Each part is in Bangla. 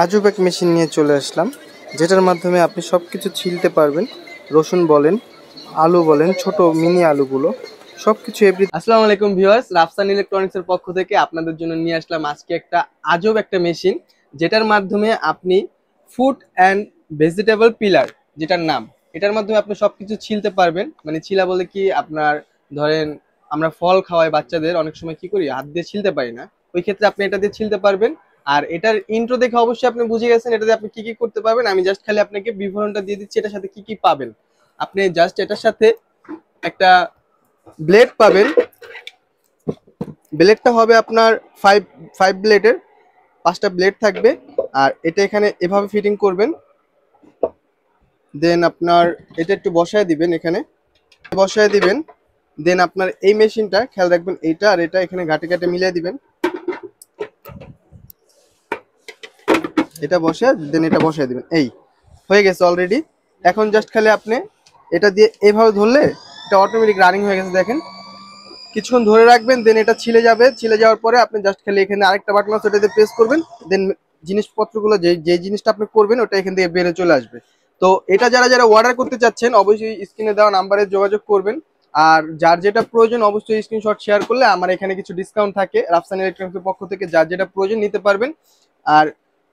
আজব এক মেশিন নিয়ে চলে আসলাম, যেটার মাধ্যমে আপনি সব কিছু ছিলতে পারবেন। রসুন বলেন, আলু বলেন, ছোট মিনি আলুগুলো সব কিছু আসসালামু আলাইকুম ভিউয়ার্স, রাফসান ইলেকট্রনিক্সের পক্ষ থেকে আপনাদের জন্য নিয়ে আসলাম আজকে একটা আজব একটা মেশিন, যেটার মাধ্যমে আপনি ফুড অ্যান্ড ভেজিটেবল পিলার, যেটার নাম, এটার মাধ্যমে আপনি সবকিছু ছিলতে পারবেন। মানে ছিলা বলে কি, আপনার ধরেন আমরা ফল খাওয়াই বাচ্চাদের, অনেক সময় কি করি হাত দিয়ে ছিলতে পারি না, ওই ক্ষেত্রে আপনি এটা দিয়ে ছিলতে পারবেন। আর এটার ইন্ট্রো দেখে অবশ্যই আপনি বুঝে গেছেন এটা দিয়ে আপনি কি কি করতে পারবেন। আমি জাস্ট খালি আপনাকে বিবরণটা দিয়ে দিচ্ছি এটার সাথে কি কি পাবেন। আপনি জাস্ট এটার সাথে একটা ব্লেড পাবেন। ব্লেডটা হবে আপনার ফাইভ ফাইভ ব্লেডের, 5টা ব্লেড থাকবে। আর এটা এখানে এভাবে ফিটিং করবেন, দেন আপনার এটা একটু বসায় দিবেন, এখানে বসায় দিবেন। দেন আপনার এই মেশিনটা খেয়াল রাখবেন, এইটা আর এটা এখানে ঘাটে ঘাটে মিলিয়ে দিবেন, এটা বসে দেন এটা বসায় দিবেন। এই হয়ে গেছে অলরেডি। এখন জাস্ট খালি আপনি এটা দিয়ে এইভাবে ধরলে এটা অটোমেটিক রানিং হয়ে গেছে, দেখেন। কিছুক্ষণ ধরে রাখবেন, দেন এটা ছিলে যাবে। ছিলে যাওয়ার পরে আপনি জাস্ট খালি এখানে আরেকটা বাটন আছে, ওটাতে প্রেস করবেন। দেন জিনিসপত্রগুলো যে জিনিসটা আপনি করবেন ওটা এখান থেকে বেড়ে চলে আসবে। তো এটা যারা যারা অর্ডার করতে চাচ্ছেন অবশ্যই স্ক্রিনে দেওয়া নাম্বারে যোগাযোগ করবেন। আর যার যেটা প্রয়োজন অবশ্যই স্ক্রিনশট শেয়ার করলে আমার এখানে কিছু ডিসকাউন্ট থাকে রাফসান ইলেকট্রনিক্সের পক্ষ থেকে, যার যেটা প্রয়োজন নিতে পারবেন। আর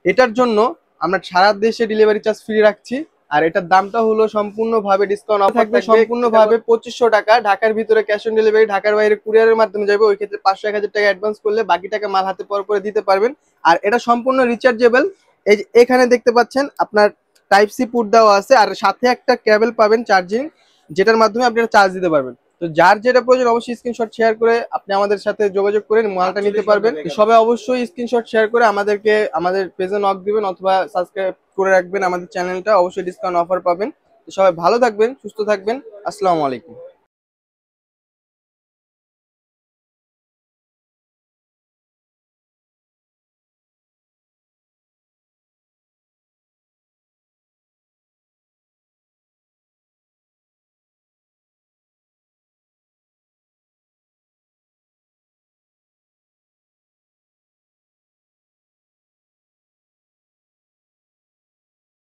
এটার জন্য আমরা সারা দেশে ডেলিভারি চার্জ ফ্রি রাখছি। আর এটার দামটা হলো সম্পূর্ণভাবে ডিসকাউন্ট অফার থাকবে, সম্পূর্ণভাবে 2500 টাকা। ঢাকার ভিতরে ক্যাশ অন ডেলিভারি, ঢাকার বাইরে কুরিয়ারের মাধ্যমে যাবে। ওই ক্ষেত্রে 500-1000 টাকা অ্যাডভান্স করলে বাকি টাকা মাল হাতে পাওয়ার পরে দিতে পারবেন। আর এটা সম্পূর্ণ রিচার্জেবল। এই যে এখানে দেখতে পাচ্ছেন আপনার টাইপ সি পুট দেওয়া আছে, আর সাথে একটা কেবল পাবেন চার্জিং, যেটার মাধ্যমে আপনি চার্জ দিতে পারবেন। তো যার যেটা প্রয়োজন অবশ্যই স্ক্রিনশট শেয়ার করে আপনি আমাদের সাথে যোগাযোগ করে মালটা নিতে পারবেন। সবাই অবশ্যই স্ক্রিনশট শেয়ার করে আমাদেরকে আমাদের পেজে নক দিবেন অথবা সাবস্ক্রাইব করে রাখবেন আমাদের চ্যানেলটা, অবশ্যই ডিসকাউন্ট অফার পাবেন। তো সবাই ভালো থাকবেন, সুস্থ থাকবেন। আসসালামু আলাইকুম।